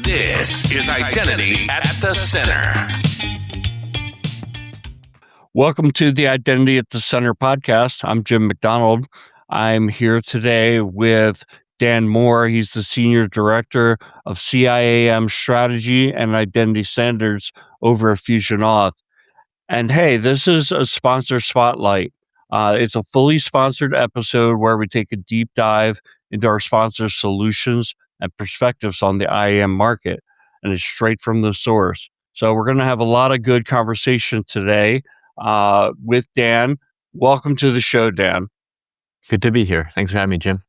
This is Identity at the Center. Welcome to the Identity at the Center podcast. I'm Jim McDonald. I'm here today with Dan Moore. He's the Senior Director of CIAM Strategy and Identity Standards over at FusionAuth. And hey, this is a sponsor spotlight. It's a fully sponsored episode where we take a deep dive into our sponsor solutions and perspectives on the IAM market, and it's straight from the source. So we're going to have a lot of good conversation today with Dan. Welcome to the show, Dan. Good to be here. Thanks for having me, Jim.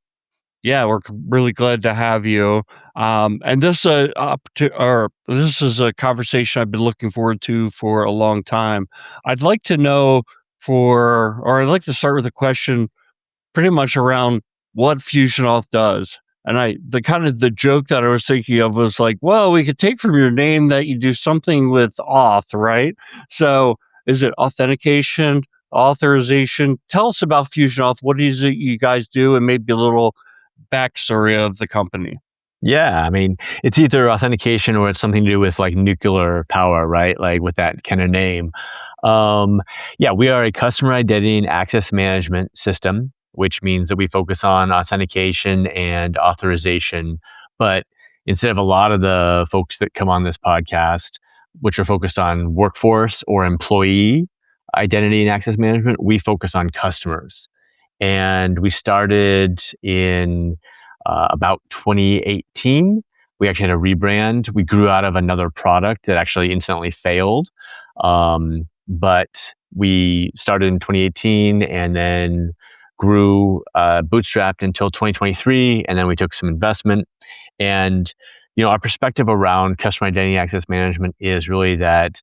Yeah, we're really glad to have you. And this is a conversation I've been looking forward to for a long time. I'd like to know I'd like to start with a question pretty much around what FusionAuth does. And the joke that I was thinking of was like, well, we could take from your name that you do something with auth, right? So is it authentication, authorization? Tell us about FusionAuth. What is it you guys do, and maybe a little backstory of the company. Yeah, I mean, it's either authentication or it's something to do with like nuclear power, right? Like with that kind of name. We are a customer identity and access management system, which means that we focus on authentication and authorization. But instead of a lot of the folks that come on this podcast, which are focused on workforce or employee identity and access management, we focus on customers. And we started in about 2018. We actually had a rebrand. We grew out of another product that actually instantly failed. But we started in 2018 and then grew bootstrapped until 2023. And then we took some investment. And our perspective around customer identity access management is really that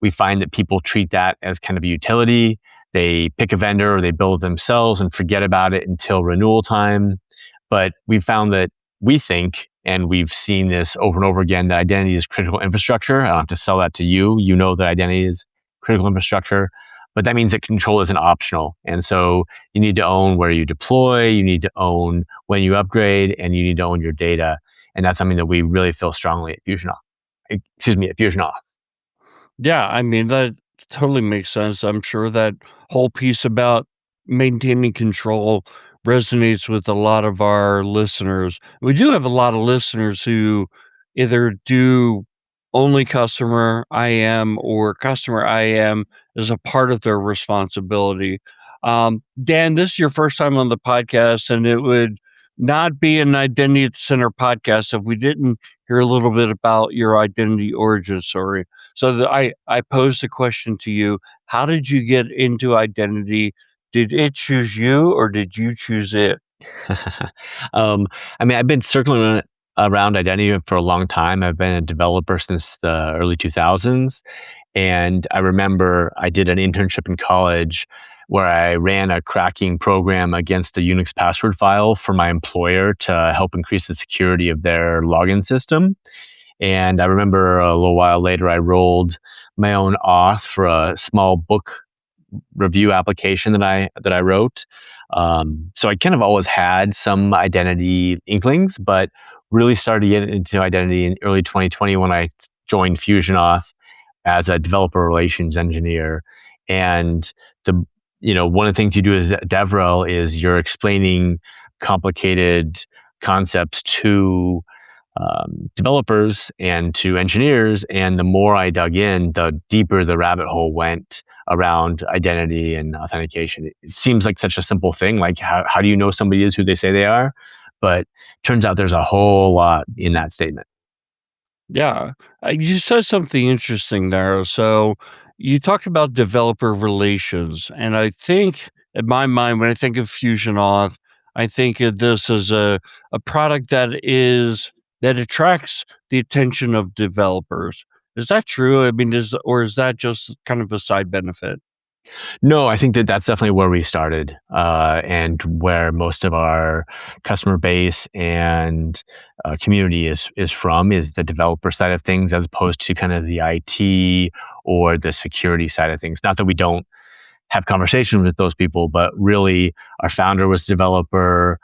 we find that people treat that as kind of a utility. They pick a vendor or they build it themselves and forget about it until renewal time. But we found that we think, and we've seen this over and over again, that identity is critical infrastructure. I don't have to sell that to you. You know that identity is critical infrastructure, but that means that control isn't optional. And so you need to own where you deploy, you need to own when you upgrade, and you need to own your data. And that's something that we really feel strongly at FusionAuth. Yeah, I mean, that totally makes sense. I'm sure that whole piece about maintaining control resonates with a lot of our listeners. We do have a lot of listeners who either do only customer IAM or customer IAM as a part of their responsibility. Dan, this is your first time on the podcast, and it would not be an Identity at the Center podcast if we didn't hear a little bit about your identity origin story. So I posed a question to you. How did you get into identity? Did it choose you, or did you choose it? I've been circling around identity for a long time. I've been a developer since the early 2000s. And I remember I did an internship in college where I ran a cracking program against a Unix password file for my employer to help increase the security of their login system. And I remember a little while later, I rolled my own auth for a small book review application that I wrote. So I kind of always had some identity inklings, but really started getting into identity in early 2020 when I joined FusionAuth as a developer relations engineer. And one of the things you do as a DevRel is you're explaining complicated concepts to developers and to engineers. And the more I dug in, the deeper the rabbit hole went around identity and authentication. It seems like such a simple thing, like how do you know somebody is who they say they are? But turns out there's a whole lot in that statement. Yeah, you said something interesting there. So you talked about developer relations, and I think in my mind, when I think of FusionAuth, I think of this as a product that attracts the attention of developers. Is that true? I mean, is that just kind of a side benefit? No, I think that's definitely where we started, and where most of our customer base and community is from, is the developer side of things, as opposed to kind of the IT or the security side of things. Not that we don't have conversations with those people, but really our founder was a developer.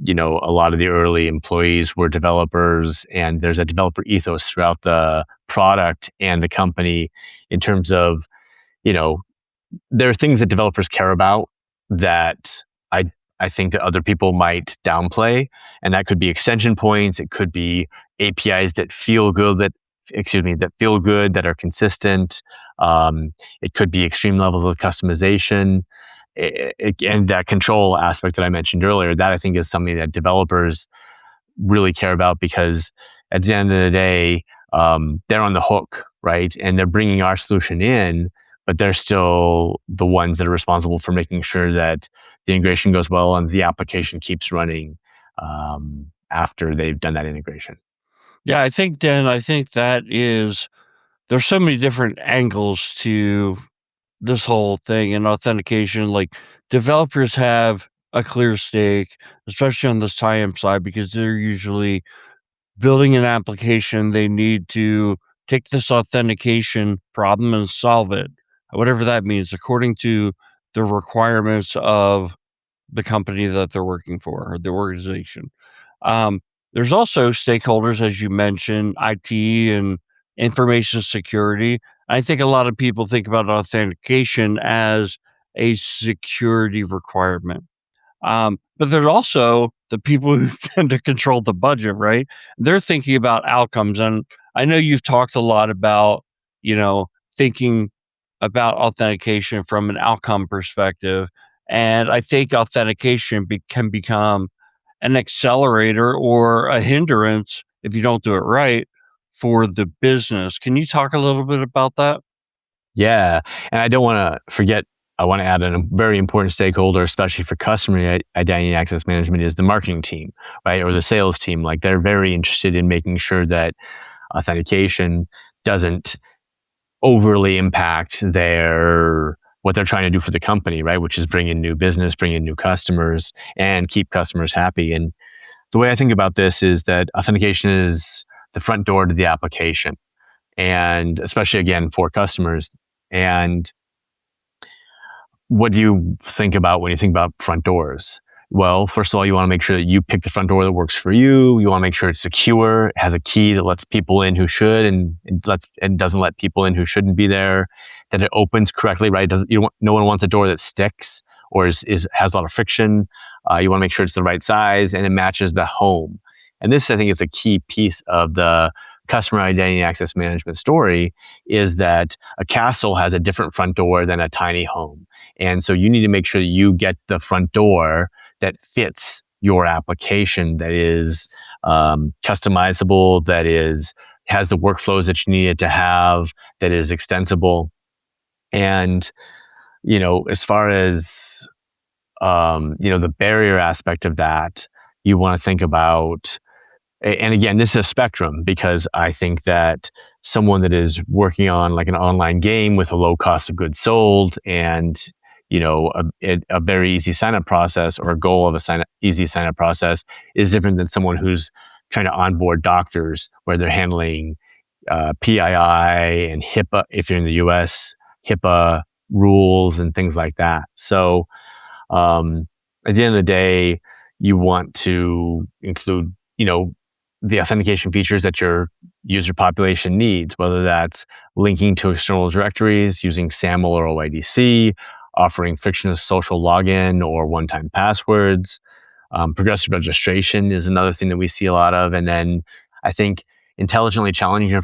a lot of the early employees were developers, and there's a developer ethos throughout the product and the company in terms of, you know, there are things that developers care about that I I think that other people might downplay, and that could be extension points, it could be APIs that feel good, that are consistent. It could be extreme levels of customization, and that control aspect that I mentioned earlier. That I think is something that developers really care about, because at the end of the day, they're on the hook, right? And they're bringing our solution in, but they're still the ones that are responsible for making sure that the integration goes well and the application keeps running after they've done that integration. Yeah, I think, Dan, I think that is, there's so many different angles to this whole thing in authentication. Like, developers have a clear stake, especially on the CIAM side, because they're usually building an application. They need to take this authentication problem and solve it, whatever that means, according to the requirements of the company that they're working for, or the organization. Um, there's also stakeholders, as you mentioned, IT and information security. I think a lot of people think about authentication as a security requirement. But there's also the people who tend to control the budget, right? They're thinking about outcomes. And I know you've talked a lot about, thinking about authentication from an outcome perspective. And I think authentication can become an accelerator or a hindrance if you don't do it right for the business. Can you talk a little bit about that? Yeah, and I don't want to forget. I want to add a very important stakeholder, especially for customer identity and access management, is the marketing team, right, or the sales team. Like, they're very interested in making sure that authentication doesn't overly impact what they're trying to do for the company, right? Which is bring in new business, bring in new customers, and keep customers happy. And the way I think about this is that authentication is the front door to the application, and especially again for customers. And what do you think about when you think about front doors? Well, first of all, you want to make sure that you pick the front door that works for you. You want to make sure it's secure, it has a key that lets people in who should, and doesn't let people in who shouldn't be there. That it opens correctly, right? No one wants a door that sticks or has a lot of friction. You want to make sure it's the right size and it matches the home. And this, I think, is a key piece of the customer identity and access management story, is that a castle has a different front door than a tiny home. And so you need to make sure that you get the front door that fits your application, that is customizable, has the workflows that you need it to have, that is extensible. And, as far as, the barrier aspect of that, you want to think about, and again, this is a spectrum, because I think that someone that is working on like an online game with a low cost of goods sold and a very easy sign up process, or a goal of easy sign up process, is different than someone who's trying to onboard doctors, where they're handling PII and HIPAA, if you're in the US, HIPAA rules and things like that. So at the end of the day, you want to include, the authentication features that your user population needs, whether that's linking to external directories using SAML or OIDC, offering frictionless social login or one-time passwords. Progressive registration is another thing that we see a lot of. And then I think intelligently challenging,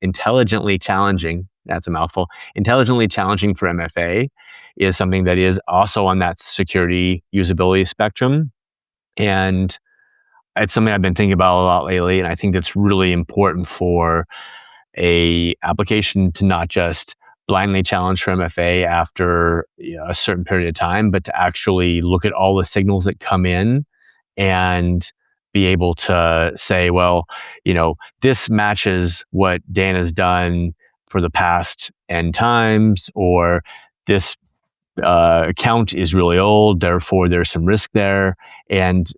intelligently challenging, that's a mouthful, intelligently challenging for MFA is something that is also on that security usability spectrum. And it's something I've been thinking about a lot lately, and I think that's really important for a application to not just blindly challenge for MFA after a certain period of time, but to actually look at all the signals that come in and be able to say, well, this matches what Dan has done for the past N times, or this account is really old, therefore there's some risk there, and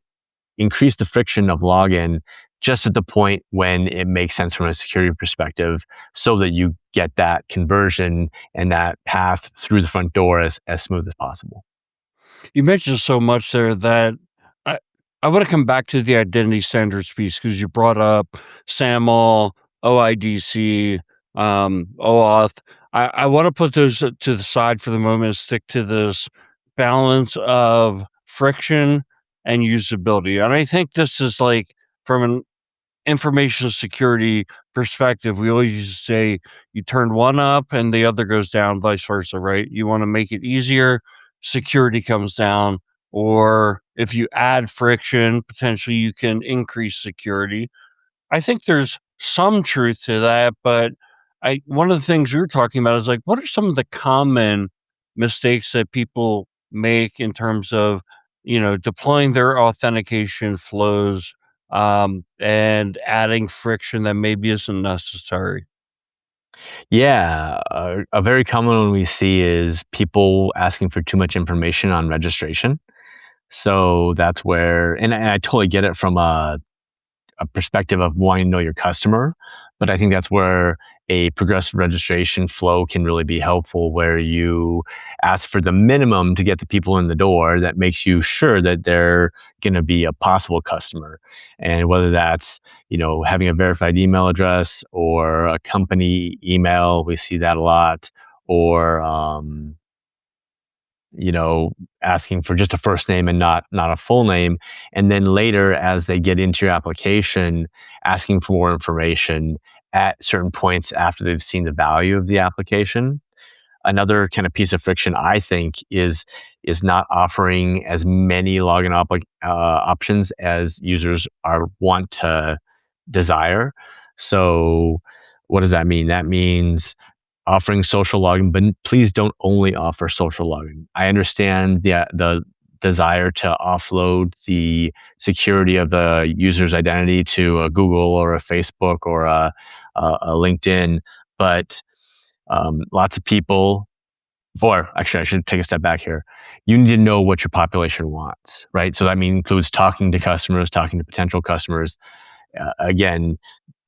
increase the friction of login just at the point when it makes sense from a security perspective, so that you get that conversion and that path through the front door as smooth as possible. You mentioned so much there that I I wanna come back to the identity standards piece because you brought up SAML, OIDC, OAuth. I wanna put those to the side for the moment and stick to this balance of friction and usability, and I think this is, like, from an information security perspective, we always used to say you turn one up and the other goes down, vice versa, right? You want to make it easier, security comes down, or if you add friction, potentially you can increase security. I think there's some truth to that, but I one of the things we were talking about is like, what are some of the common mistakes that people make in terms of, deploying their authentication flows, and adding friction that maybe isn't necessary? Yeah, a very common one we see is people asking for too much information on registration. So that's where, and I totally get it from a perspective of wanting to know your customer. But I think that's where a progressive registration flow can really be helpful, where you ask for the minimum to get the people in the door that makes you sure that they're going to be a possible customer. And whether that's, having a verified email address or a company email, we see that a lot, or, you know, asking for just a first name and not a full name. And then later, as they get into your application, asking for more information at certain points after they've seen the value of the application. Another kind of piece of friction, I think, is not offering as many login options as users are want to desire. So, what does that mean? That means offering social login, but please don't only offer social login. I understand the desire to offload the security of the user's identity to a Google or a Facebook or a LinkedIn, but lots of people, or actually, I should take a step back here. You need to know what your population wants, right? So that includes talking to customers, talking to potential customers. Again,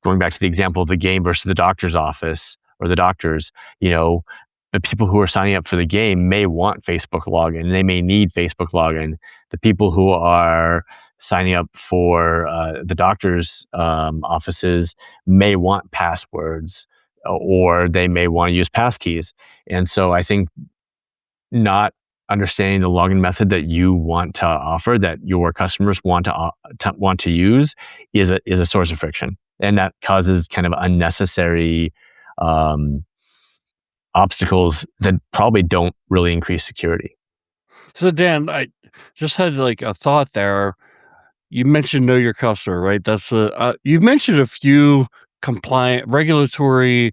going back to the example of the game versus the doctor's office or the doctors, the people who are signing up for the game may want Facebook login. They may need Facebook login. The people who are signing up for the doctor's offices may want passwords, or they may want to use passkeys. And so I think not understanding the login method that you want to offer, that your customers want to use, is a source of friction, and that causes kind of unnecessary um, obstacles that probably don't really increase security. So Dan, I just had like a thought there. You mentioned know your customer, right? You've mentioned a few compliant regulatory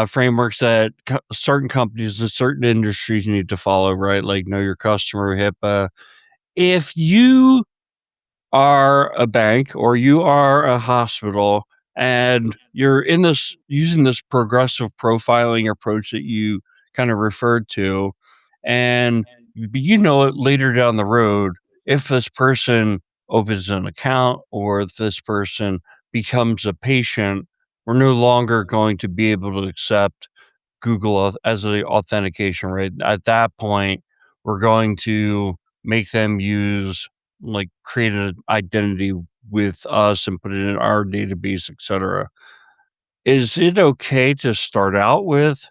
frameworks that certain companies and certain industries need to follow, right? Like know your customer, HIPAA. If you are a bank or you are a hospital and you're in this using this progressive profiling approach that you kind of referred to, and you know it later down the road, if this person opens an account or if this person becomes a patient, we're no longer going to be able to accept as the authentication, right? At that point, we're going to make them create an identity with us and put it in our database, etc. Is it okay to start out with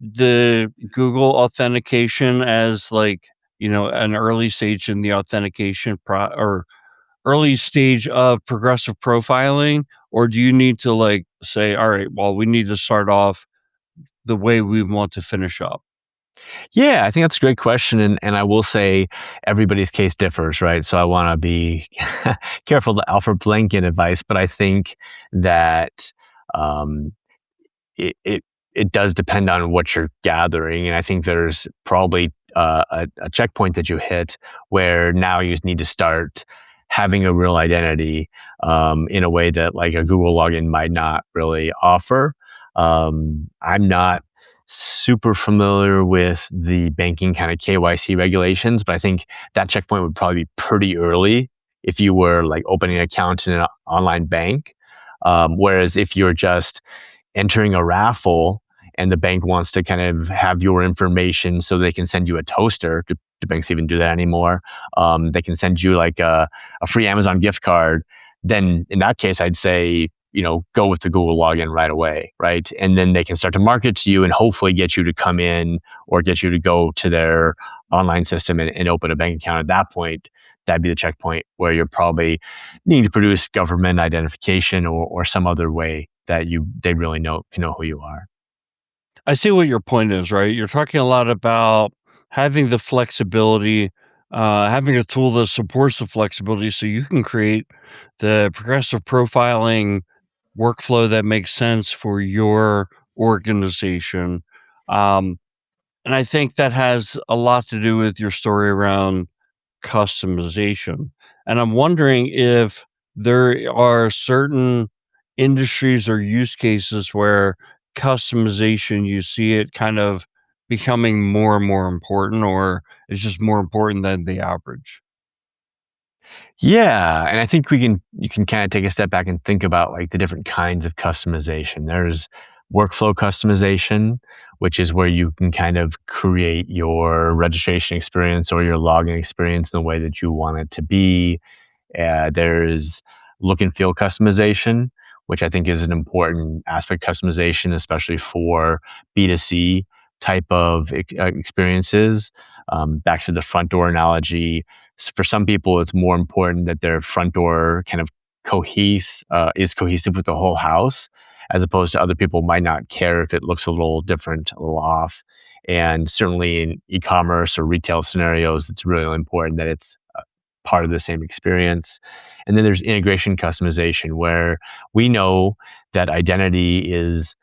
the Google authentication as an early stage in the authentication or early stage of progressive profiling? Or do you need to say, all right, well, we need to start off the way we want to finish up? Yeah, I think that's a great question, and I will say everybody's case differs, right? So I want to be careful to offer blanket advice, but I think that um, it does depend on what you're gathering, and I think there's probably a checkpoint that you hit where now you need to start having a real identity in a way that like a Google login might not really offer. I'm not super familiar with the banking kind of KYC regulations, but I think that checkpoint would probably be pretty early if you were like opening an account in an online bank. Whereas if you're just entering a raffle and the bank wants to kind of have your information so they can send you a toaster. Do banks even do that anymore? They can send you like a free Amazon gift card. Then in that case, I'd say, go with the Google login right away, right? And then they can start to market to you and hopefully get you to come in or get you to go to their online system and open a bank account. At that point, that'd be the checkpoint where you're probably needing to produce government identification or some other way that they really can know who you are. I see what your point is, right? You're talking a lot about having the flexibility, having a tool that supports the flexibility so you can create the progressive profiling workflow that makes sense for your organization. Um, and I think that has a lot to do with your story around customization. And I'm wondering if there are certain industries or use cases where customization, you see it kind of becoming more and more important, or it's just more important than the average. Yeah, and I think you can kind of take a step back and think about like the different kinds of customization. There's workflow customization, which is where you can kind of create your registration experience or your login experience in the way that you want it to be. There's look and feel customization, which I think is an important aspect customization, especially for B2C type of experiences. Back to the front door analogy, for some people, it's more important that their front door kind of is cohesive with the whole house, as opposed to other people might not care if it looks a little different, a little off. And certainly in e-commerce or retail scenarios, it's really important that it's part of the same experience. And then there's integration customization, where we know that identity is,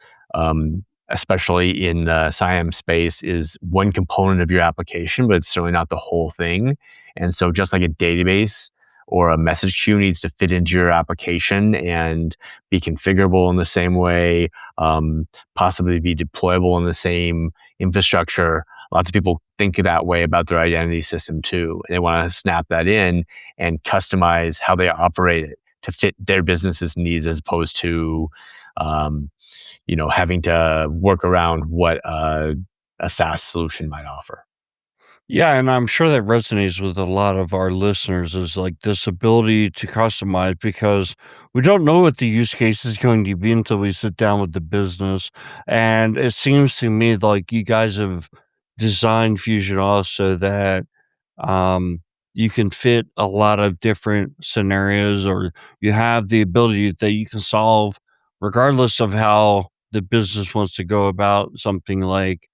especially in the CIAM space, is one component of your application, but it's certainly not the whole thing. And so just like a database or a message queue needs to fit into your application and be configurable in the same way, possibly be deployable in the same infrastructure, lots of people think that way about their identity system too. And they want to snap that in and customize how they operate it to fit their business's needs, as opposed to, um, having to work around what a SaaS solution might offer. Yeah, and I'm sure that resonates with a lot of our listeners is like this ability to customize because we don't know what the use case is going to be until we sit down with the business. And it seems to me like you guys have designed FusionAuth so that um, you can fit a lot of different scenarios, or you have the ability that you can solve regardless of how the business wants to go about something like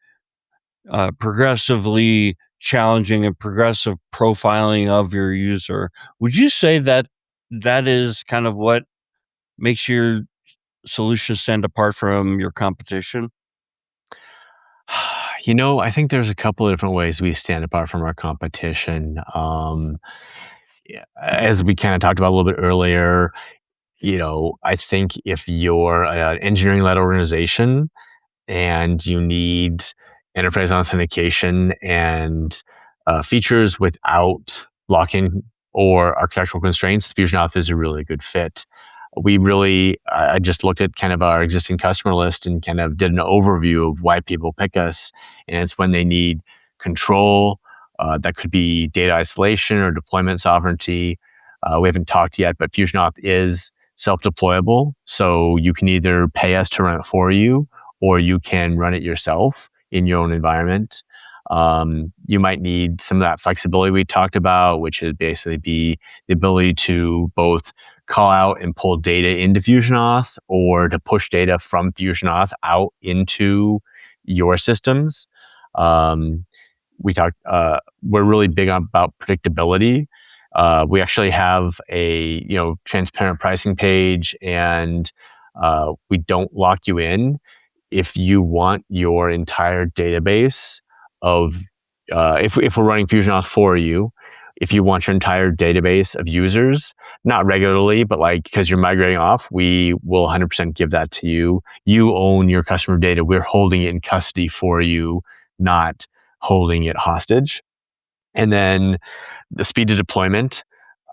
progressively challenging and progressive profiling of your user. Would you say that that is kind of what makes your solution stand apart from your competition? I think there's a couple of different ways we stand apart from our competition. Yeah, as we kind of talked about a little bit earlier, I think if you're an engineering-led organization and you need enterprise authentication and features without lock-in or architectural constraints, FusionAuth is a really good fit. I just looked at kind of our existing customer list and kind of did an overview of why people pick us. And it's when they need control, that could be data isolation or deployment sovereignty. We haven't talked yet, but FusionAuth is self-deployable. So you can either pay us to run it for you, or you can run it yourself in your own environment. You might need some of that flexibility we talked about, which is basically be the ability to both call out and pull data into FusionAuth, or to push data from FusionAuth out into your systems. Um, we're really big on about predictability. We actually have a transparent pricing page, and we don't lock you in. If you want your entire database of, if we're running FusionAuth for you, if you want your entire database of users, not regularly, but like because you're migrating off, we will 100% give that to you. You own your customer data. We're holding it in custody for you, not holding it hostage. And then the speed of deployment.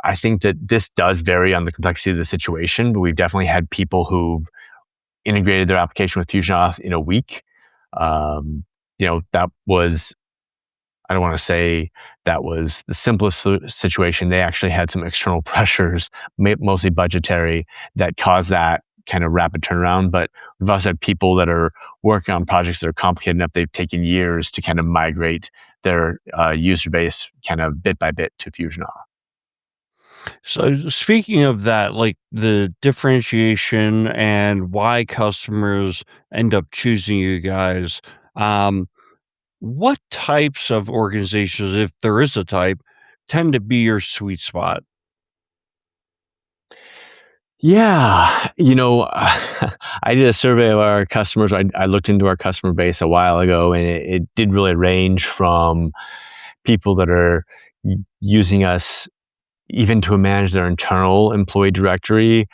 I think that this does vary on the complexity of the situation, but we've definitely had people who've integrated their application with FusionAuth in a week. That was, I don't want to say that was the simplest situation. They actually had some external pressures, mostly budgetary, that caused that kind of rapid turnaround. But we've also had people that are working on projects that are complicated enough, they've taken years to kind of migrate their user base kind of bit by bit to FusionAuth. So speaking of that, like the differentiation and why customers end up choosing you guys, um, what types of organizations, if there is a type, tend to be your sweet spot? Yeah, I did a survey of our customers. I looked into our customer base a while ago, and it did really range from people that are using us even to manage their internal employee directory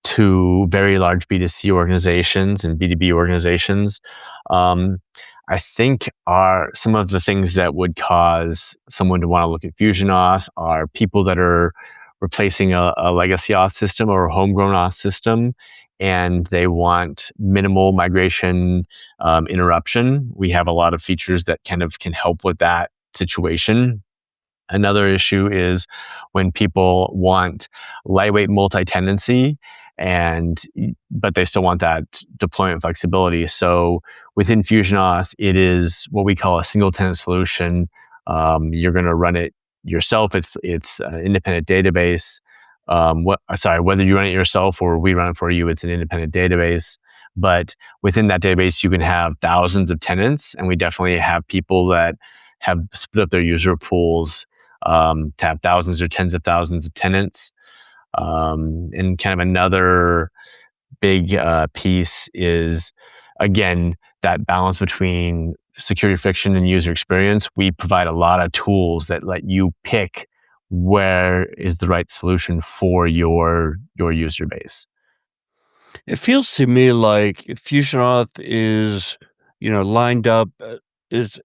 to very large B2C organizations and B2B organizations. Um, I think are some of the things that would cause someone to want to look at FusionAuth are people that are replacing a legacy auth system or a homegrown auth system, and they want minimal migration interruption. We have a lot of features that kind of can help with that situation. Another issue is when people want lightweight multi-tenancy and but they still want that deployment flexibility. So within FusionAuth, it is what we call a single tenant solution. You're going to run it yourself. It's an independent database. Whether you run it yourself or we run it for you, it's an independent database. But within that database, you can have thousands of tenants, and we definitely have people that have split up their user pools to have thousands or tens of thousands of tenants. And kind of another big piece is, again, that balance between security friction and user experience. We provide a lot of tools that let you pick where is the right solution for your user base. It feels to me like FusionAuth is, lined up, is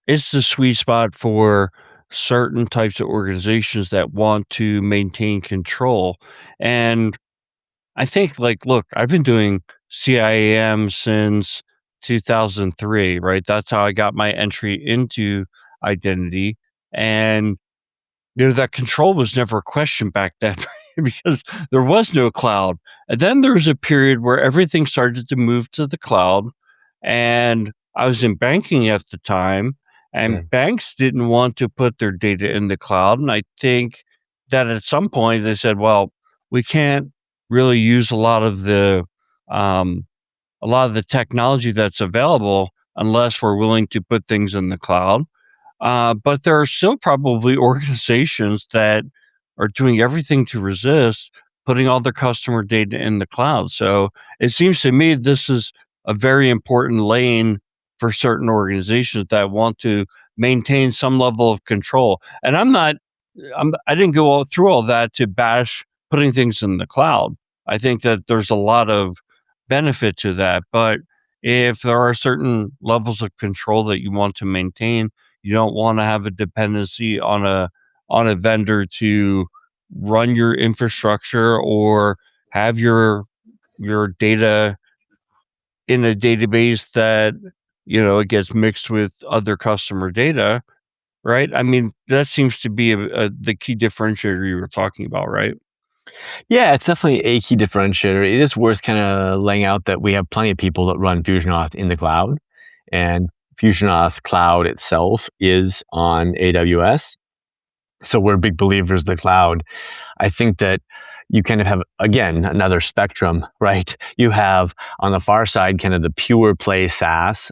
the sweet spot for certain types of organizations that want to maintain control. And I think, like, look, I've been doing CIAM since 2003, right? That's how I got my entry into identity. And that control was never a question back then because there was no cloud. And then there was a period where everything started to move to the cloud. And I was in banking at the time, Yeah. and banks didn't want to put their data in the cloud. And I think that at some point they said, well, we can't really use um, a lot of the technology that's available unless we're willing to put things in the cloud. But there are still probably organizations that are doing everything to resist putting all their customer data in the cloud. So it seems to me this is a very important lane for certain organizations that want to maintain some level of control. And I didn't go through all that to bash putting things in the cloud. I think that there's a lot of benefit to that. But if there are certain levels of control that you want to maintain, you don't want to have a dependency on a vendor to run your infrastructure or have your data in a database that it gets mixed with other customer data, right? I mean, that seems to be the key differentiator you were talking about, right? Yeah, it's definitely a key differentiator. It is worth kind of laying out that we have plenty of people that run FusionAuth in the cloud, and FusionAuth Cloud itself is on AWS. So we're big believers in the cloud. I think that you kind of have, again, another spectrum, right? You have on the far side kind of the pure play SaaS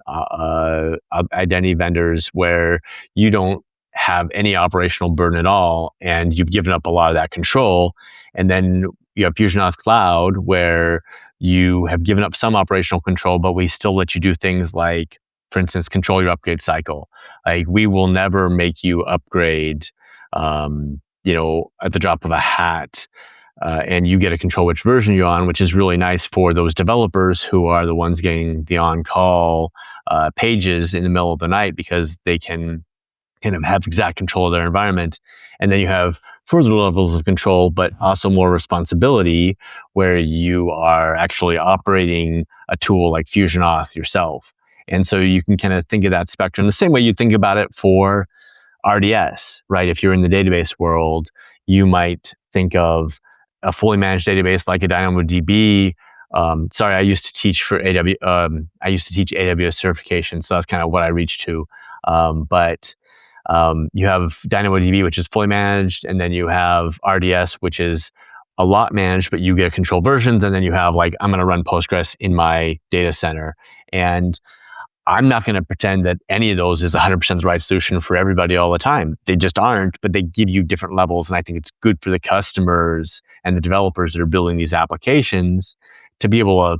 identity vendors where you don't have any operational burden at all, and you've given up a lot of that control. And then you have FusionAuth Cloud where you have given up some operational control, but we still let you do things like, for instance, control your upgrade cycle. Like, we will never make you upgrade at the drop of a hat, and you get to control which version you're on, which is really nice for those developers who are the ones getting the on-call pages in the middle of the night, because they can kind of have exact control of their environment. And then you have further levels of control, but also more responsibility, where you are actually operating a tool like FusionAuth yourself. And so you can kind of think of that spectrum the same way you think about it for RDS, right? If you're in the database world, you might think of a fully managed database like a DynamoDB. Sorry, I used to teach for AWS. I used to teach AWS certification, so that's kind of what I reached to. But you have DynamoDB, which is fully managed, and then you have RDS, which is a lot managed, but you get control versions, and then you have like, I'm going to run Postgres in my data center. And I'm not going to pretend that any of those is 100% the right solution for everybody all the time. They just aren't, but they give you different levels. And I think it's good for the customers and the developers that are building these applications to be able to,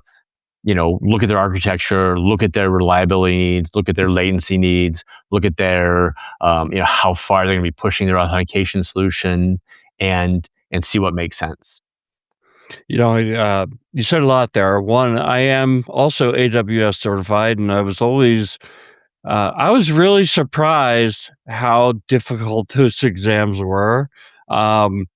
look at their architecture, look at their reliability needs, look at their latency needs, look at their, how far they're going to be pushing their authentication solution, and see what makes sense. You said a lot there. One, I am also AWS certified, and I was really surprised how difficult those exams were. There's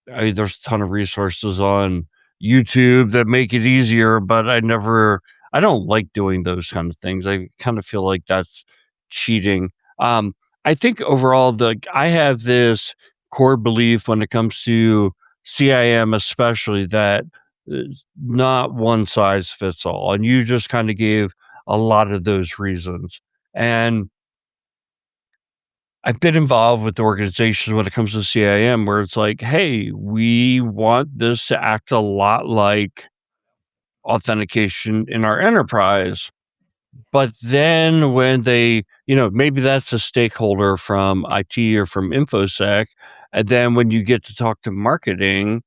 a ton of resources on YouTube that make it easier, but I don't like doing those kind of things. I kind of feel like that's cheating. I think overall, I have this core belief when it comes to CIAM, especially, that it's not one size fits all. And you just kind of gave a lot of those reasons. And I've been involved with organizations when it comes to CIAM where it's like, hey, we want this to act a lot like authentication in our enterprise. But then when they, maybe that's a stakeholder from IT or from InfoSec. And then when you get to talk to marketing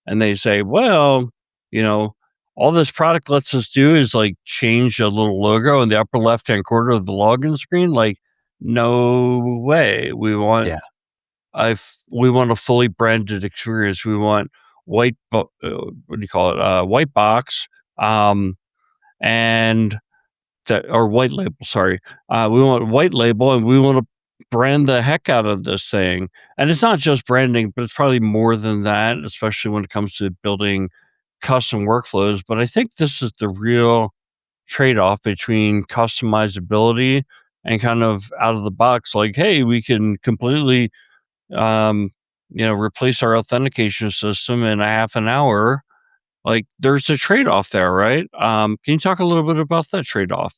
and they say, well, all this product lets us do is like change a little logo in the upper left-hand corner of the login screen. Like, no way. We want a fully branded experience. We want white box, and or white label. Sorry, we want white label, and we want to brand the heck out of this thing. And it's not just branding, but it's probably more than that, especially when it comes to building custom workflows. But I think this is the real trade-off between customizability and kind of out of the box, like, hey, we can completely replace our authentication system in a half an hour. Like, there's a trade-off there, right? Can you talk a little bit about that trade-off?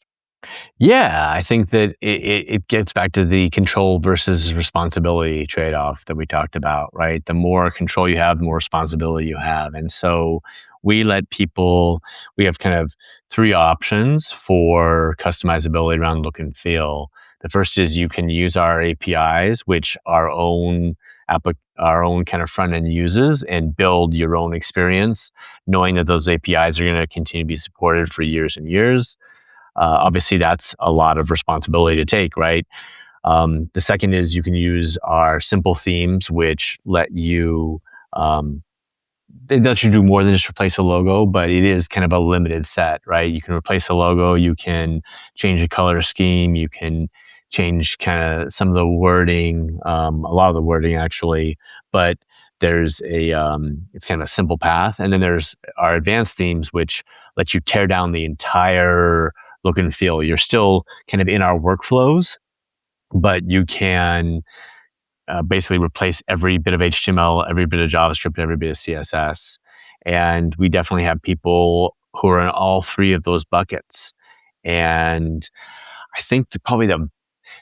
Yeah, I think that it gets back to the control versus responsibility trade-off that we talked about, right? The more control you have, the more responsibility you have. And so we have kind of three options for customizability around look and feel. The first is you can use our APIs, which our own kind of front end uses, and build your own experience, knowing that those APIs are going to continue to be supported for years and years. Obviously, that's a lot of responsibility to take, right? The second is you can use our simple themes, which let you do more than just replace a logo, but it is kind of a limited set, right? You can replace a logo, you can change the color scheme, you can change kind of some of the wording, a lot of the wording actually, but there's it's kind of a simple path. And then there's our advanced themes, which let you tear down the entire look and feel. You're still kind of in our workflows, but you can basically replace every bit of HTML, every bit of JavaScript, every bit of CSS. And we definitely have people who are in all three of those buckets. And I think probably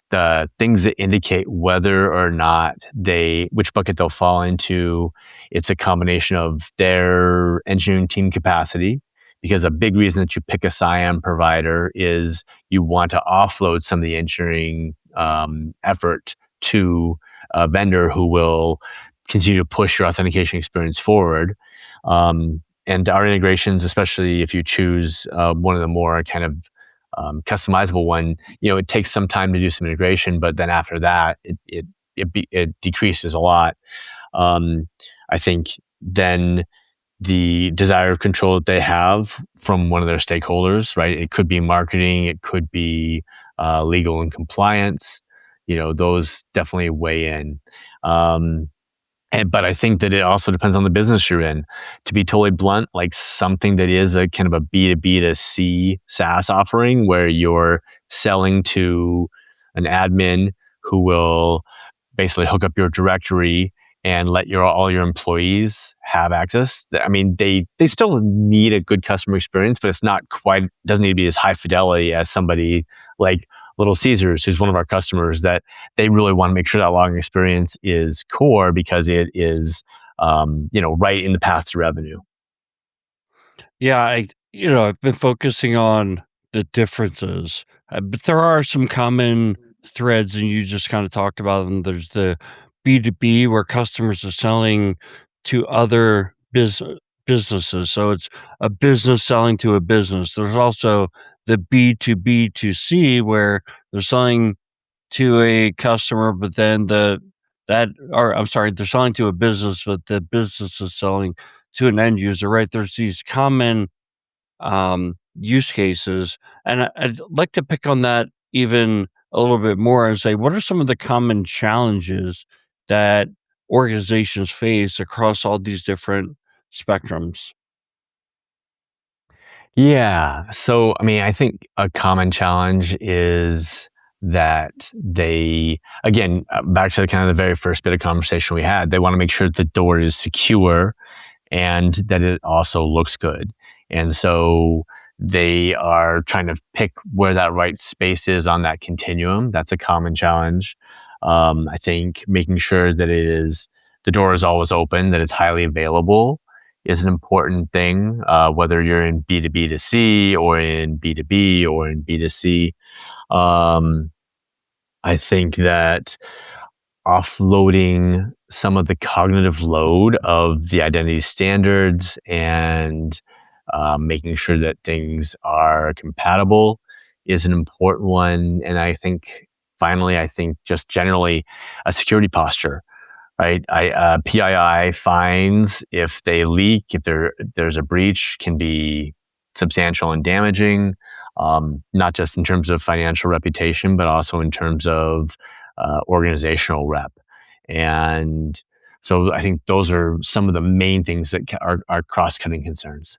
the things that indicate whether or not which bucket they'll fall into, it's a combination of their engineering team capacity, because a big reason that you pick a CIAM provider is you want to offload some of the engineering effort to a vendor who will continue to push your authentication experience forward. And our integrations, especially if you choose one of the more kind of customizable one, it takes some time to do some integration, but then after that, it decreases a lot. I think then the desired control that they have from one of their stakeholders, right? It could be marketing, it could be legal and compliance. Those definitely weigh in. But I think that it also depends on the business you're in. To be totally blunt, like something that is a kind of a B2B to C SaaS offering where you're selling to an admin who will basically hook up your directory and let all your employees have access. I mean, they still need a good customer experience, but it's not quite, doesn't need to be as high fidelity as somebody like Little Caesars, who's one of our customers, that they really want to make sure that login experience is core because it is, right in the path to revenue. Yeah, I've been focusing on the differences, but there are some common threads, and you just kind of talked about them. There's the B2B where customers are selling to other businesses. So it's a business selling to a business. There's also the B2B2C where they're selling to a customer, but then they're selling to a business, but the business is selling to an end user, right? There's these common use cases. And I'd like to pick on that even a little bit more and say, what are some of the common challenges that organizations face across all these different spectrums? Yeah. So, I mean, I think a common challenge is that again, back to kind of the very first bit of conversation we had, they want to make sure that the door is secure and that it also looks good. And so they are trying to pick where that right space is on that continuum. That's a common challenge. I think making sure that the door is always open, that it's highly available is an important thing, whether you're in B2B to C or in B2B or in B2C. Um, I think that offloading some of the cognitive load of the identity standards and making sure that things are compatible is an important one. And I think finally, I think just generally a security posture, right? PII fines if they leak, if there's a breach, can be substantial and damaging, not just in terms of financial reputation, but also in terms of organizational rep. And so I think those are some of the main things that are cross-cutting concerns.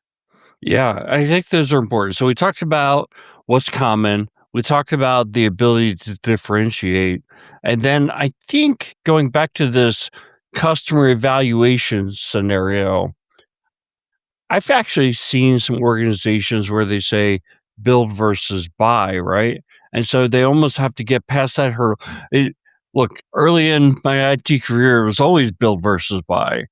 Yeah, I think those are important. So we talked about what's common. We talked about the ability to differentiate. And then I think going back to this customer evaluation scenario, I've actually seen some organizations where they say build versus buy, right? And so they almost have to get past that hurdle. Look, early in my IT career, it was always build versus buy.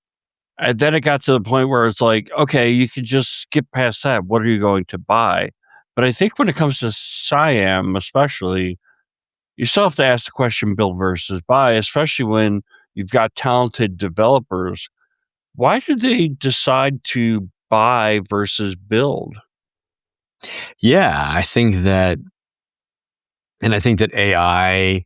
And then it got to the point where it's like, okay, you can just skip past that. What are you going to buy? But I think when it comes to CIAM, especially, you still have to ask the question build versus buy, especially when you've got talented developers. Why did they decide to buy versus build? Yeah, I think that AI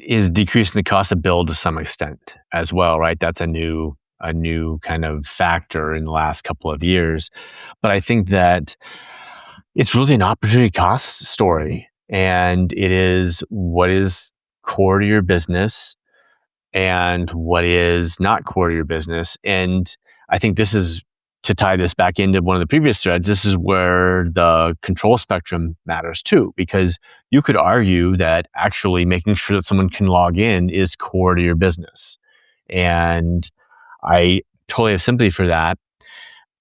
is decreasing the cost of build to some extent as well, right? That's a new kind of factor in the last couple of years. But I think that it's really an opportunity cost story. And it is what is core to your business and what is not core to your business. And I think this is to tie this back into one of the previous threads. This is where the control spectrum matters too, because you could argue that actually making sure that someone can log in is core to your business. And I totally have sympathy for that.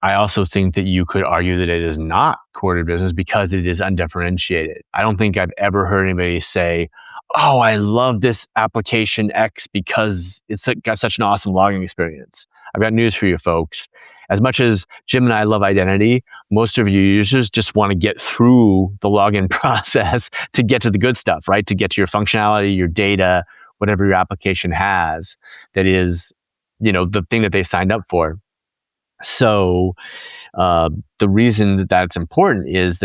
I also think that you could argue that it is not core to business because it is undifferentiated. I don't think I've ever heard anybody say, "Oh, I love this application X because it's got such an awesome logging experience." I've got news for you folks. As much as Jim and I love identity, most of your users just want to get through the login process to get to the good stuff, right? To get to your functionality, your data, whatever your application has that is, the thing that they signed up for. So the reason that that's important is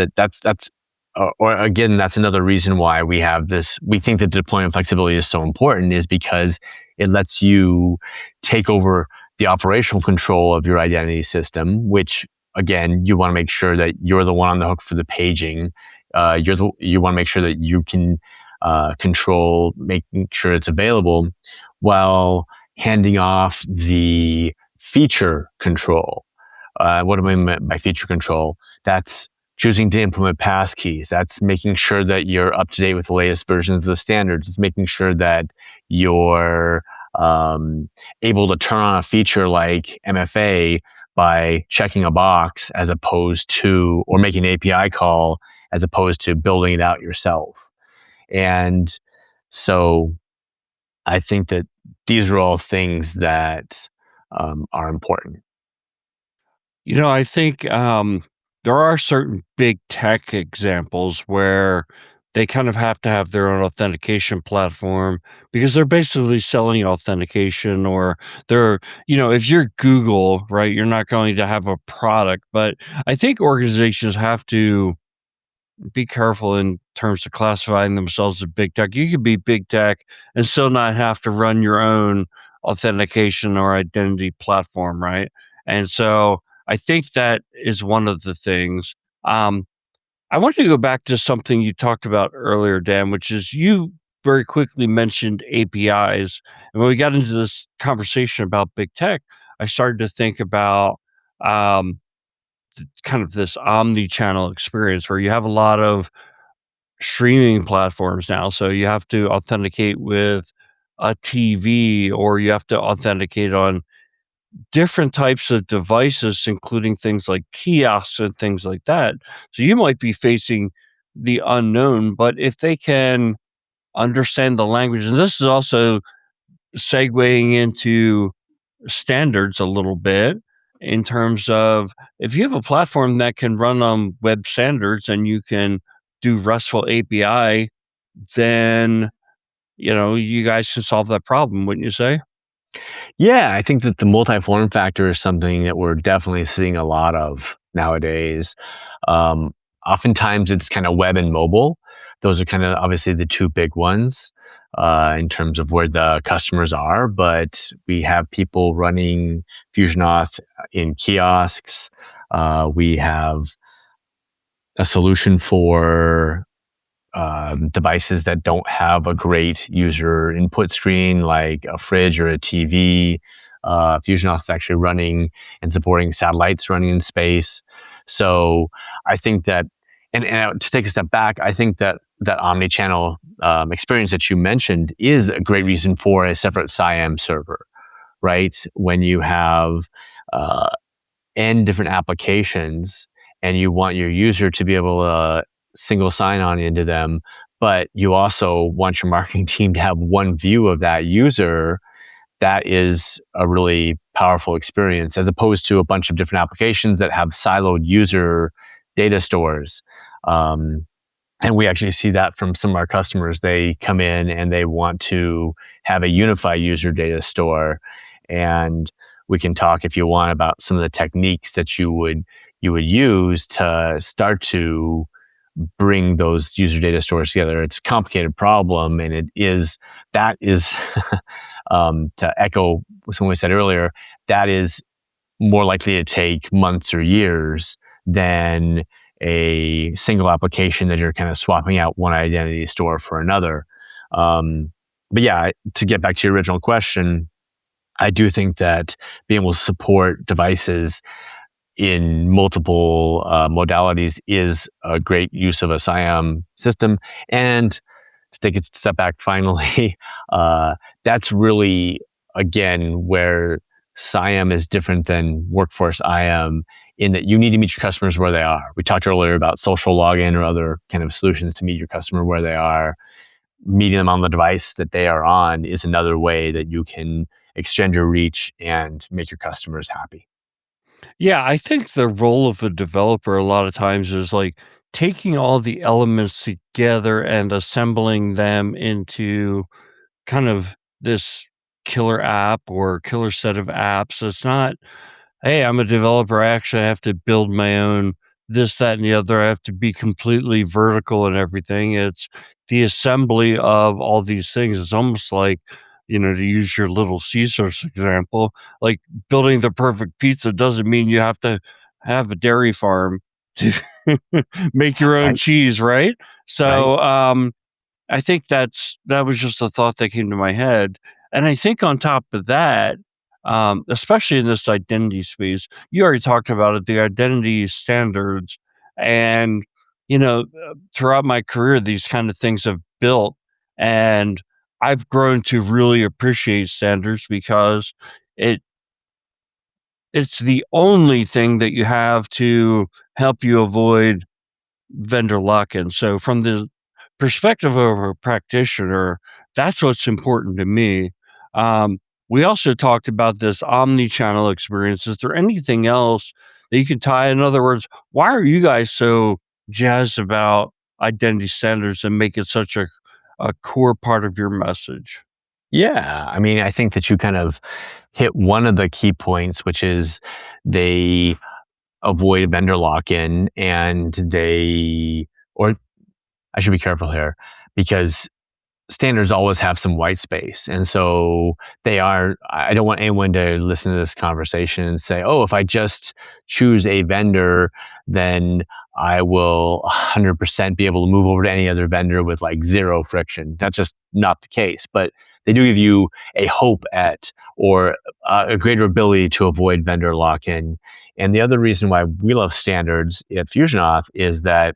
or again, that's another reason why we have this. We think that deployment flexibility is so important is because it lets you take over the operational control of your identity system, which again, you want to make sure that you're the one on the hook for the paging. You want to make sure that you can control making sure it's available while handing off the feature control. What do I mean by feature control? That's choosing to implement passkeys. That's making sure that you're up to date with the latest versions of the standards. It's making sure that you're able to turn on a feature like MFA by checking a box as opposed to, or making an API call as opposed to building it out yourself. And so I think that these are all things that are important. I think there are certain big tech examples where they kind of have to have their own authentication platform because they're basically selling authentication, or if you're Google, right, you're not going to have a product. But I think organizations have to be careful in terms of classifying themselves as big tech. You could be big tech and still not have to run your own authentication or identity platform, right? And so I think that is one of the things. I want to go back to something you talked about earlier, Dan, which is you very quickly mentioned APIs. And when we got into this conversation about big tech, I started to think about um, kind of this omni-channel experience where you have a lot of streaming platforms now. So you have to authenticate with a TV, or you have to authenticate on different types of devices, including things like kiosks and things like that. So you might be facing the unknown, but if they can understand the language, and this is also segueing into standards a little bit in terms of if you have a platform that can run on web standards and you can do RESTful API, then you guys can solve that problem, wouldn't you say? Yeah, I think that the multi-form factor is something that we're definitely seeing a lot of nowadays. Um, Oftentimes it's kind of web and mobile. Those are kind of obviously the two big ones in terms of where the customers are. But we have people running FusionAuth in kiosks. We have a solution for devices that don't have a great user input screen, like a fridge or a TV. FusionAuth is actually running and supporting satellites running in space. So I think that, and to take a step back, I think that that omni-channel experience that you mentioned is a great reason for a separate CIAM server, right? When you have uh, n different applications and you want your user to be able to single sign on into them, but you also want your marketing team to have one view of that user, that is a really powerful experience as opposed to a bunch of different applications that have siloed user data stores. Um, and we actually see that from some of our customers. They come in and they want to have a unified user data store. And we can talk, if you want, about some of the techniques that you would use to start to bring those user data stores together. It's a complicated problem, and that is to echo something we said earlier, that is more likely to take months or years than a single application that you're kind of swapping out one identity store for another. But yeah, to get back to your original question, I do think that being able to support devices in multiple modalities is a great use of a CIAM system. And to take a step back finally, that's really, again, where CIAM is different than workforce IAM in that you need to meet your customers where they are. We talked earlier about social login or other kind of solutions to meet your customer where they are. Meeting them on the device that they are on is another way that you can extend your reach and make your customers happy. Yeah, I think the role of a developer a lot of times is like taking all the elements together and assembling them into kind of this killer app or killer set of apps. It's not, hey, I'm a developer. I actually have to build my own this, that, and the other. I have to be completely vertical and everything. It's the assembly of all these things. It's almost like, to use your Little Caesars example, like building the perfect pizza doesn't mean you have to have a dairy farm to make your own Right, cheese, right? right. So, I think that was just a thought that came to my head. And I think on top of that, especially in this identity space, you already talked about it, the identity standards. And, throughout my career, these kind of things have built. And I've grown to really appreciate standards because it it's the only thing that you have to help you avoid vendor lock-in. So from the perspective of a practitioner, that's what's important to me. Um, we also talked about this omni-channel experience. Is there anything else that you could tie? In other words, why are you guys so jazzed about identity standards and make it such a core part of your message? Yeah, I mean, I think that you kind of hit one of the key points, which is they avoid vendor lock-in and or I should be careful here because standards always have some white space. And so I don't want anyone to listen to this conversation and say, oh, if I just choose a vendor, then I will 100% be able to move over to any other vendor with like zero friction. That's just not the case. But they do give you a hope or a greater ability to avoid vendor lock-in. And the other reason why we love standards at FusionAuth is that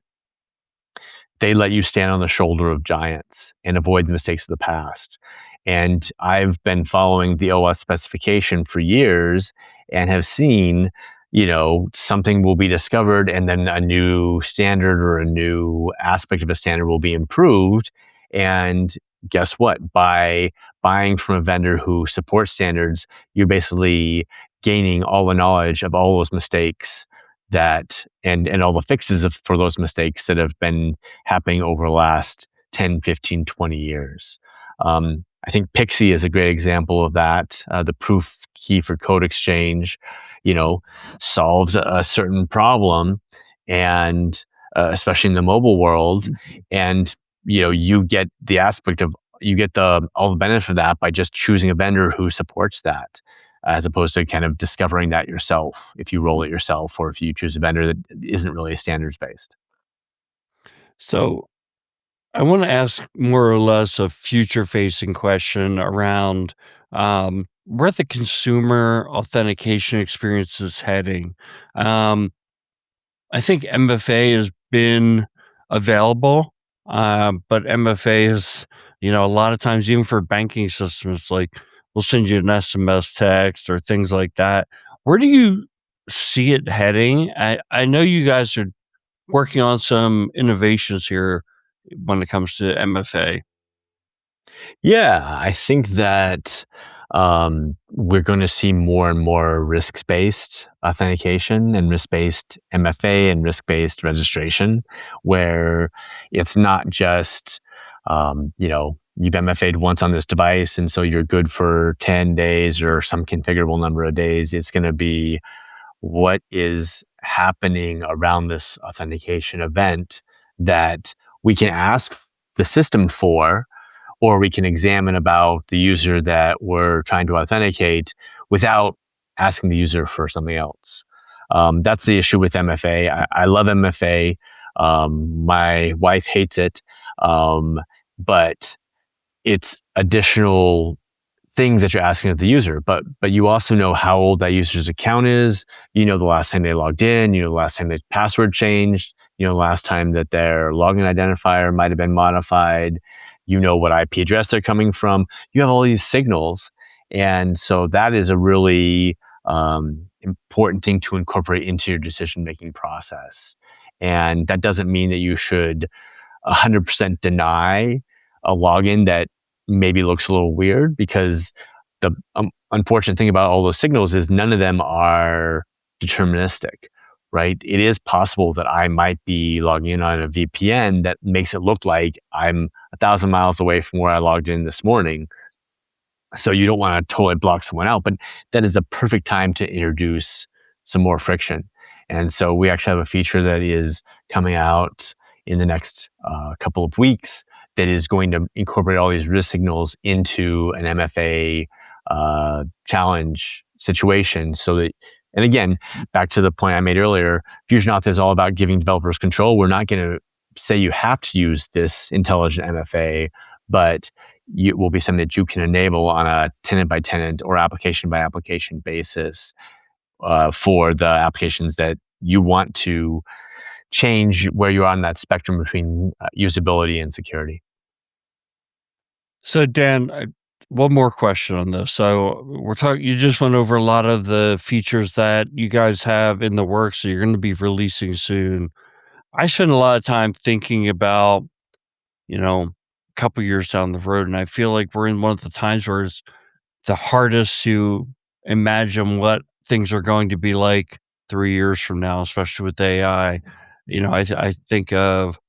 they let you stand on the shoulder of giants and avoid the mistakes of the past. And I've been following the OS specification for years and have seen, something will be discovered and then a new standard or a new aspect of a standard will be improved. And guess what? By buying from a vendor who supports standards, you're basically gaining all the knowledge of all those mistakes and all the fixes for those mistakes that have been happening over the last 10, 15, 20 years. I think Pixie is a great example of that. The proof key for code exchange, solved a certain problem, and especially in the mobile world, and you get all the benefit of that by just choosing a vendor who supports that, as opposed to kind of discovering that yourself if you roll it yourself or if you choose a vendor that isn't really standards based. So I want to ask more or less a future facing question around where the consumer authentication experience is heading. Um, I think MFA has been available, but MFA is, a lot of times, even for banking systems, like we'll send you an SMS text or things like that. Where do you see it heading? I know you guys are working on some innovations here when it comes to MFA. Yeah, I think that we're going to see more and more risk-based authentication and risk-based MFA and risk-based registration, where it's not just, you've MFA'd once on this device, and so you're good for 10 days or some configurable number of days. It's going to be what is happening around this authentication event that we can ask the system for, or we can examine about the user that we're trying to authenticate without asking the user for something else. That's the issue with MFA. I love MFA. My wife hates it, but it's additional things that you're asking of the user, but you also know how old that user's account is. You know the last time they logged in. You know the last time their password changed. You know the last time that their login identifier might have been modified. You know what IP address they're coming from. You have all these signals, and so that is a really important thing to incorporate into your decision-making process. And that doesn't mean that you should 100% deny a login that maybe looks a little weird, because the unfortunate thing about all those signals is none of them are deterministic, right? It is possible that I might be logging in on a VPN that makes it look like I'm 1,000 miles away from where I logged in this morning. So you don't want to totally block someone out, but that is the perfect time to introduce some more friction. And so we actually have a feature that is coming out in the next couple of weeks that is going to incorporate all these risk signals into an MFA challenge situation. So that, and again, back to the point I made earlier, FusionAuth is all about giving developers control. We're not going to say you have to use this intelligent MFA, but will be something that you can enable on a tenant by tenant or application by application basis for the applications that you want to change where you're on that spectrum between usability and security. So Dan, one more question on this. So we're talking. You just went over a lot of the features that you guys have in the works that you're going to be releasing soon. I spend a lot of time thinking about, a couple years down the road, and I feel like we're in one of the times where it's the hardest to imagine what things are going to be like 3 years from now, especially with AI. I think of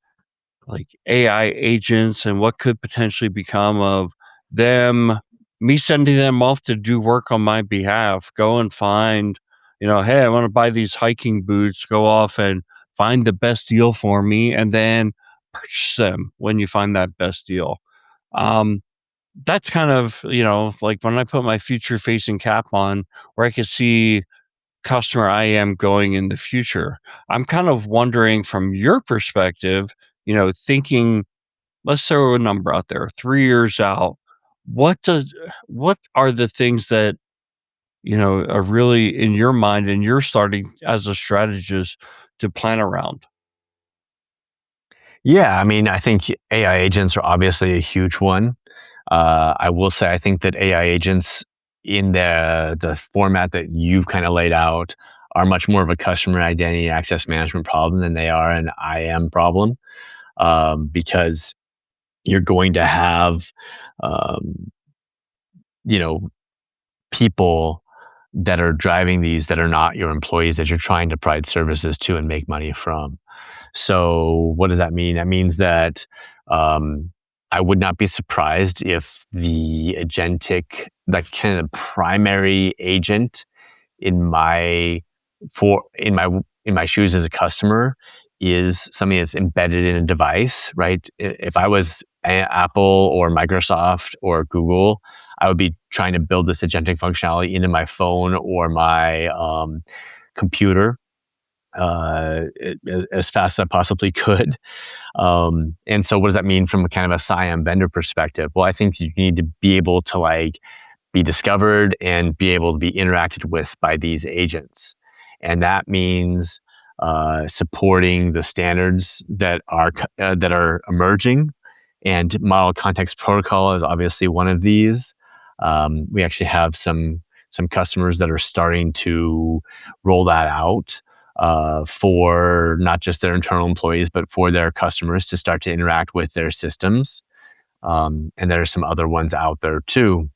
like AI agents and what could potentially become of them, me sending them off to do work on my behalf, go and find, hey, I want to buy these hiking boots, go off and find the best deal for me and then purchase them when you find that best deal. Um, that's kind of, like when I put my future facing cap on where I could see customer I am going in the future. I'm kind of wondering from your perspective, thinking, let's throw a number out there, 3 years out, what are the things that, are really in your mind and you're starting as a strategist to plan around? Yeah, I mean, I think AI agents are obviously a huge one. I will say I think that AI agents in the format that you've kind of laid out are much more of a customer identity access management problem than they are an IAM problem, because you're going to have, um, you know, people that are driving these that are not your employees that you're trying to provide services to and make money from. So what does that mean? That means that I would not be surprised if the agentic, like kind of primary agent in my in my shoes as a customer is something that's embedded in a device, right? If I was Apple or Microsoft or Google, I would be trying to build this agentic functionality into my phone or my computer as fast as I possibly could. And so, what does that mean from a kind of a CIAM vendor perspective? Well, I think you need to be able to like be discovered and be able to be interacted with by these agents. And that means supporting the standards that are emerging. And model context protocol is obviously one of these. We actually have some customers that are starting to roll that out for not just their internal employees, but for their customers to start to interact with their systems. And there are some other ones out there too.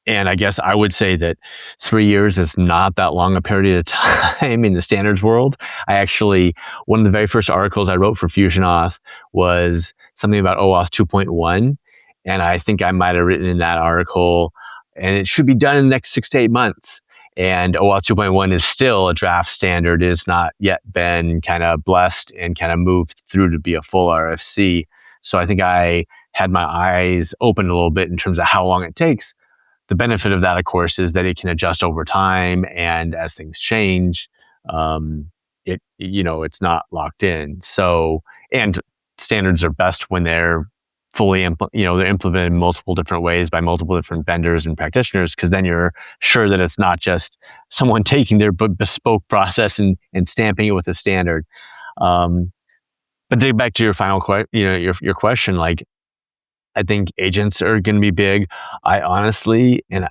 And I guess I would say that 3 years is not that long a period of time in the standards world. I actually, one of the very first articles I wrote for FusionAuth was something about OAuth 2.1. And I think I might have written in that article, and it should be done in the next 6 to 8 months. And OAuth 2.1 is still a draft standard. It has not yet been kind of blessed and kind of moved through to be a full RFC. So I think I had my eyes open a little bit in terms of how long it takes. The benefit of that, of course, is that it can adjust over time, and as things change, it's not locked in. So, and standards are best when they're they're implemented in multiple different ways by multiple different vendors and practitioners, because then you're sure that it's not just someone taking their bespoke process and stamping it with a standard. But to get back to your final your question, like, I think agents are going to be big. I honestly, and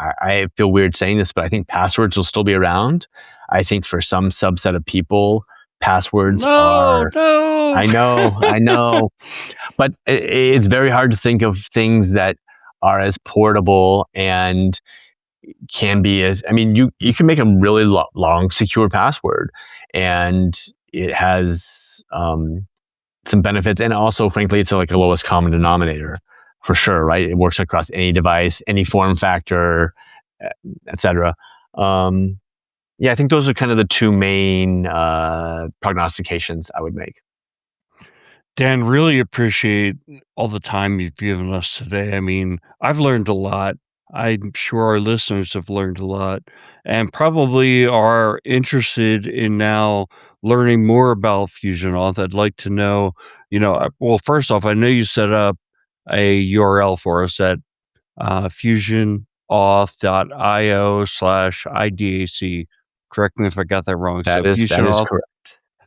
I feel weird saying this, but I think passwords will still be around. I think for some subset of people, passwords No, are, no. I know, but it's very hard to think of things that are as portable and can be as, I mean, you can make a really long, secure password, and it has, some benefits, and also frankly it's like a lowest common denominator for sure, right? It works across any device, any form factor, etc. um yeah, I think those are kind of the two main prognostications I would make. Dan, really appreciate all the time you've given us today. I mean, I've learned a lot. I'm sure our listeners have learned a lot and probably are interested in now learning more about FusionAuth. I'd like to know, well, first off, I know you set up a URL for us at fusionauth.io/IDAC. Correct me if I got that wrong. So That is correct.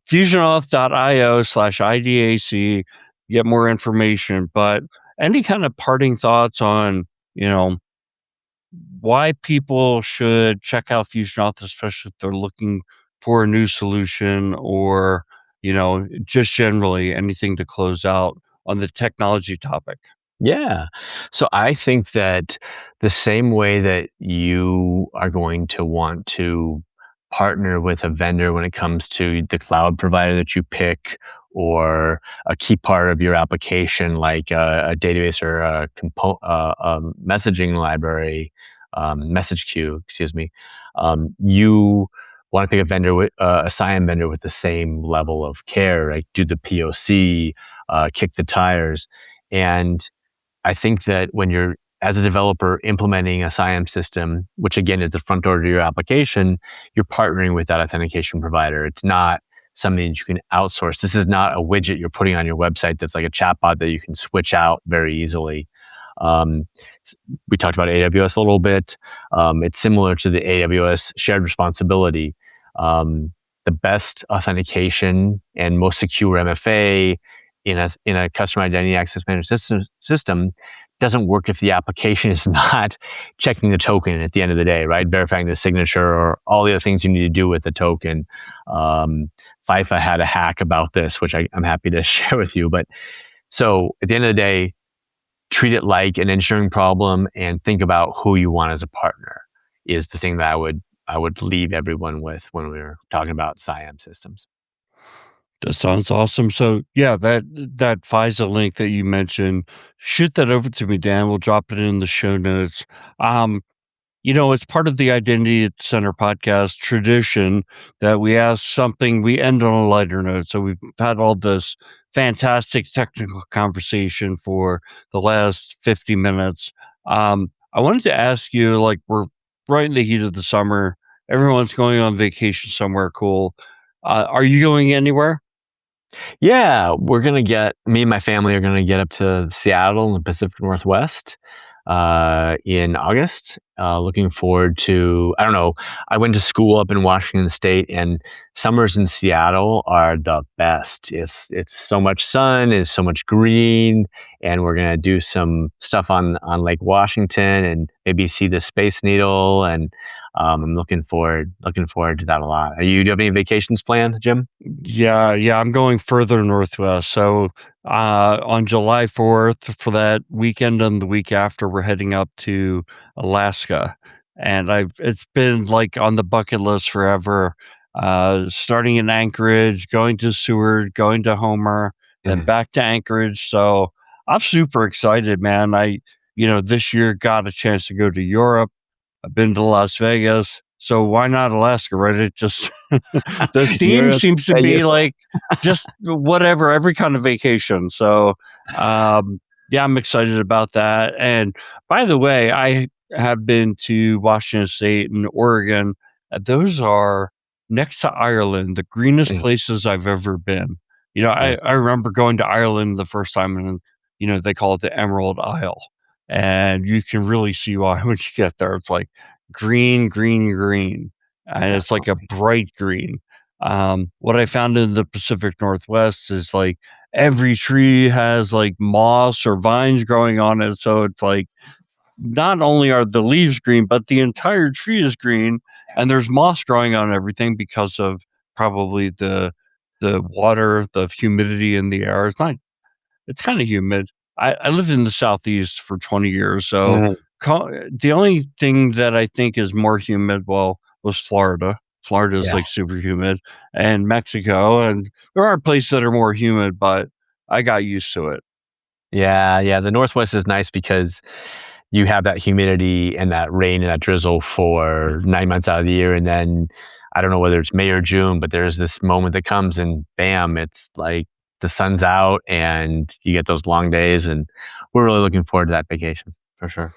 fusionauth.io/IDAC. Get more information. But any kind of parting thoughts on, why people should check out FusionAuth, especially if they're looking for a new solution or, just generally anything to close out on the technology topic? Yeah. So I think that the same way that you are going to want to partner with a vendor when it comes to the cloud provider that you pick or a key part of your application, like a database or a messaging library, message queue, excuse me, you want to pick a vendor with a CIAM vendor with the same level of care, like do the POC, kick the tires. And I think that when you're, as a developer, implementing a CIAM system, which again is the front door to your application, you're partnering with that authentication provider. It's not something that you can outsource. This is not a widget you're putting on your website that's like a chatbot that you can switch out very easily. Um, we talked about AWS a little bit. It's similar to the AWS shared responsibility. The best authentication and most secure MFA in a customer identity access management system doesn't work if the application is not checking the token at the end of the day, right? Verifying the signature or all the other things you need to do with the token. FIFA had a hack about this, which I'm happy to share with you. But so at the end of the day, treat it like an engineering problem and think about who you want as a partner is the thing that I would leave everyone with when we were talking about CIAM systems. That sounds awesome. So yeah, that FISA link that you mentioned, shoot that over to me, Dan. We'll drop it in the show notes. Um, it's part of the Identity at the Center podcast tradition that we end on a lighter note. So we've had all this fantastic technical conversation for the last 50 minutes. I wanted to ask you, like, we're right in the heat of the summer. Everyone's going on vacation somewhere cool. Are you going anywhere? Yeah, me and my family are gonna get up to Seattle in the Pacific Northwest in August. Looking forward to, I don't know, I went to school up in Washington State, and summers in Seattle are the best. It's so much sun, it's so much green, and we're gonna do some stuff on Lake Washington and maybe see the Space Needle. And I'm looking forward to that a lot. Do you have any vacations planned, Jim? Yeah, I'm going further northwest. So, on July 4th for that weekend and the week after, we're heading up to Alaska. And it's been like on the bucket list forever. Starting in Anchorage, going to Seward, going to Homer, then Mm. back to Anchorage. So I'm super excited, man. This year got a chance to go to Europe. I've been to Las Vegas. So why not Alaska, right? It just the theme Europe, seems to be Vegas. like just whatever, every kind of vacation. So, yeah, I'm excited about that. And by the way, I have been to Washington State and Oregon. Those are next to Ireland, the greenest Mm, places I've ever been. I, yes. I remember going to Ireland the first time, and they call it the Emerald Isle, and you can really see why when you get there. It's like green, green, green, and it's like a Definitely. bright green. What I found in the Pacific Northwest is like every tree has like moss or vines growing on it. So it's like not only are the leaves green, but the entire tree is green, and there's moss growing on everything because of probably the water, the humidity in the air. It's kinda humid. I lived in the Southeast for 20 years, so Mm, the only thing that I think is more humid, well, was Florida. Florida is, yeah. like, super humid, and Mexico, and there are places that are more humid, but I got used to it. Yeah, yeah, the Northwest is nice because you have that humidity and that rain and that drizzle for 9 months out of the year, and then I don't know whether it's May or June, but there's this moment that comes and bam, it's like the sun's out and you get those long days, and we're really looking forward to that vacation for sure.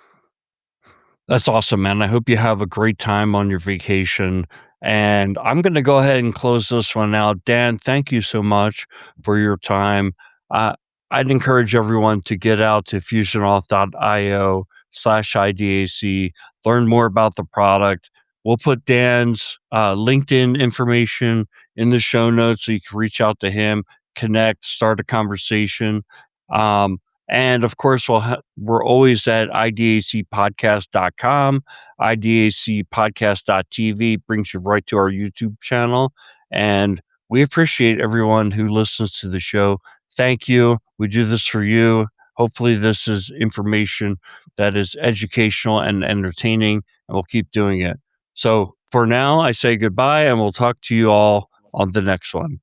That's awesome, man. I hope you have a great time on your vacation, and I'm gonna go ahead and close this one out. Dan, thank you so much for your time. Uh I'd encourage everyone to get out to fusionauth.io/IDAC, learn more about the product. We'll put Dan's LinkedIn information in the show notes so you can reach out to him, connect, start a conversation. And of course, we're always at idacpodcast.com. idacpodcast.tv brings you right to our YouTube channel. And we appreciate everyone who listens to the show. Thank you. We do this for you. Hopefully, this is information that is educational and entertaining, and we'll keep doing it. So for now, I say goodbye, and we'll talk to you all on the next one.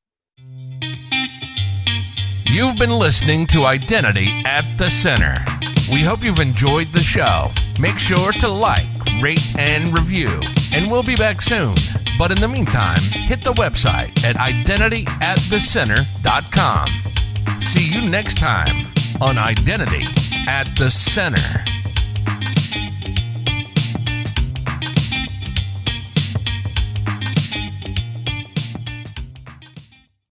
You've been listening to Identity at the Center. We hope you've enjoyed the show. Make sure to like, rate, and review, and we'll be back soon. But in the meantime, hit the website at identityatthecenter.com. See you next time on Identity at the Center.